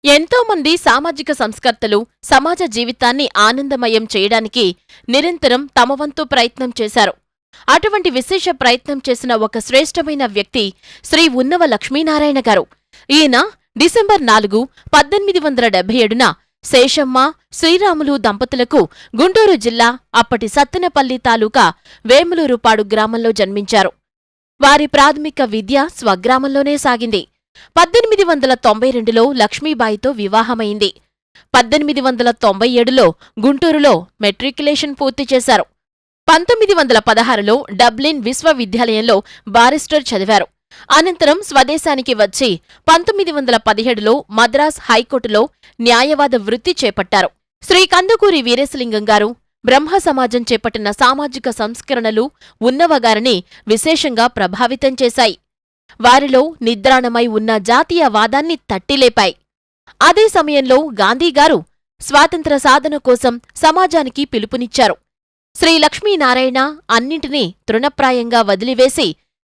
ఎంతో మంది సామాజిక సంస్కర్తలు సమాజ జీవితాన్ని ఆనందమయం చేయడానికి నిరంతరం తమ వంతు ప్రయత్నం చేశారు. అటువంటి విశేష ప్రయత్నం చేసిన ఒక శ్రేష్టమైన వ్యక్తి శ్రీ ఉన్నవ లక్ష్మీనారాయణ గారు. ఈయన డిసెంబర్ 4, 1877న శేషమ్మ, శ్రీరాములు దంపతులకు గుంటూరు జిల్లా అప్పటి సత్తెనపల్లి తాలూకా వేములూరుపాడు గ్రామంలో జన్మించారు. వారి ప్రాథమిక విద్య స్వగ్రామంలోనే సాగింది. 1892లో లక్ష్మీబాయితో వివాహమైంది. 1897లో గుంటూరులో మెట్రిక్యులేషన్ పూర్తి చేశారు. 1916లో డబ్లిన్ విశ్వవిద్యాలయంలో బారిస్టర్ చదివారు. అనంతరం స్వదేశానికి వచ్చి 1917లో మద్రాస్ హైకోర్టులో న్యాయవాద వృత్తి చేపట్టారు. శ్రీ కందుకూరి వీరేశలింగం గారు బ్రహ్మ సమాజం చేపట్టిన సామాజిక సంస్కరణలు ఉన్నవగారిని విశేషంగా ప్రభావితం చేశాయి. వారిలో నిద్రాణమై ఉన్న జాతీయవాదాన్ని తట్టిలేపాయి. అదే సమయంలో గాంధీగారు స్వాతంత్ర సాధన కోసం సమాజానికి పిలుపునిచ్చారు. శ్రీ లక్ష్మీనారాయణ అన్నింటినీ తృణప్రాయంగా వదిలివేసి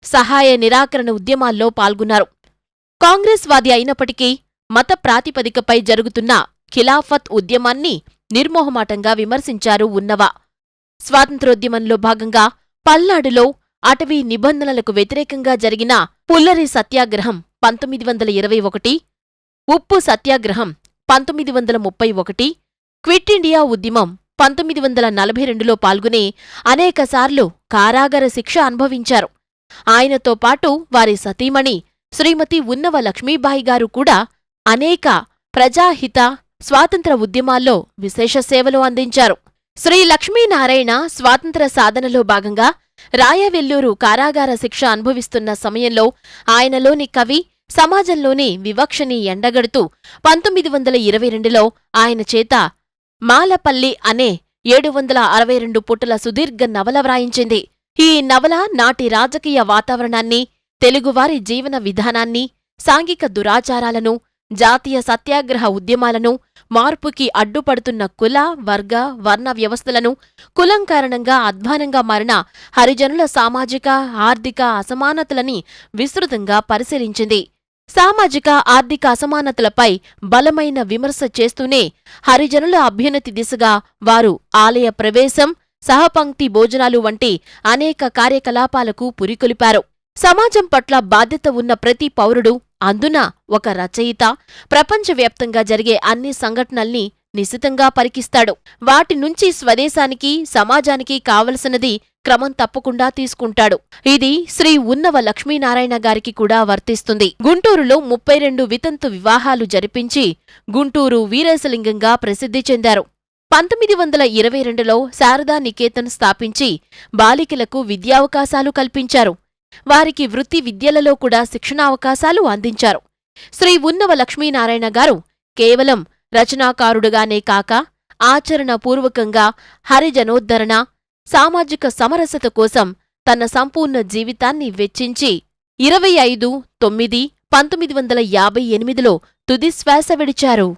సహాయ నిరాకరణ ఉద్యమాల్లో పాల్గొన్నారు. కాంగ్రెస్ వాది అయినప్పటికీ మత ప్రాతిపదికపై జరుగుతున్న ఖిలాఫత్ ఉద్యమాన్ని నిర్మోహమాటంగా విమర్శించారు ఉన్నవ. స్వాతంత్రోద్యమంలో భాగంగా పల్నాడులో అటవీ నిబంధనలకు వ్యతిరేకంగా జరిగిన పుల్లరి సత్యాగ్రహం 1921, ఉప్పు సత్యాగ్రహం 1931, క్విట్ ఇండియా ఉద్యమం 1942లో పాల్గొని అనేకసార్లు కారాగార శిక్ష అనుభవించారు. ఆయనతో పాటు వారి సతీమణి శ్రీమతి ఉన్నవ లక్ష్మీబాయి గారు కూడా అనేక ప్రజాహిత, స్వాతంత్ర ఉద్యమాల్లో విశేష సేవలు అందించారు. శ్రీ లక్ష్మీనారాయణ స్వాతంత్ర సాధనలో భాగంగా రాయవెల్లూరు కారాగార శిక్ష అనుభవిస్తున్న సమయంలో ఆయనలోని కవి, సమాజంలోని వివక్షని ఎండగడుతూ 1922లో ఆయన చేత మాలపల్లి అనే 762 పుటల సుదీర్ఘ నవల వ్రాయించింది. ఈ నవల నాటి రాజకీయ వాతావరణాన్ని, తెలుగువారి జీవన విధానాన్ని, సాంఘిక దురాచారాలను, జాతీయ సత్యాగ్రహ ఉద్యమాలను, మార్పుకి అడ్డుపడుతున్న కుల, వర్గ, వర్ణ వ్యవస్థలను, కులం కారణంగా అధ్వానంగా మారిన హరిజనుల సామాజిక, ఆర్థిక అసమానతలని విస్తృతంగా పరిశీలించింది. సామాజిక, ఆర్థిక అసమానతలపై బలమైన విమర్శ చేస్తూనే హరిజనుల అభ్యున్నతి దిశగా వారు ఆలయ ప్రవేశం, సహపంక్తి భోజనాలు వంటి అనేక కార్యకలాపాలకు పురికొలిపారు. సమాజం పట్ల బాధ్యత ఉన్న ప్రతి పౌరుడు, అందున ఒక రచయిత, ప్రపంచవ్యాప్తంగా జరిగే అన్ని సంఘటనల్ని నిశితంగా పరికిస్తాడు. వాటి నుంచి స్వదేశానికి, సమాజానికి కావలసినది క్రమం తప్పకుండా తీసుకుంటాడు. ఇది శ్రీ ఉన్నవ లక్ష్మీనారాయణ గారికి కూడా వర్తిస్తుంది. గుంటూరులో 32 వితంతు వివాహాలు జరిపించి గుంటూరు వీరేశలింగంగా ప్రసిద్ధి చెందారు. 1922లో శారదా నికేతన్ స్థాపించి బాలికలకు విద్యావకాశాలు కల్పించారు. వారికి వృత్తి విద్యలలో కూడా శిక్షణావకాశాలు అందించారు. శ్రీ ఉన్నవ లక్ష్మీనారాయణ గారు కేవలం రచనాకారుడుగానే కాక ఆచరణపూర్వకంగా హరిజనోద్ధరణ, సామాజిక సమరసత కోసం తన సంపూర్ణ జీవితాన్ని వెచ్చించి 25/9/1958లో తుదిశ్వాస విడిచారు.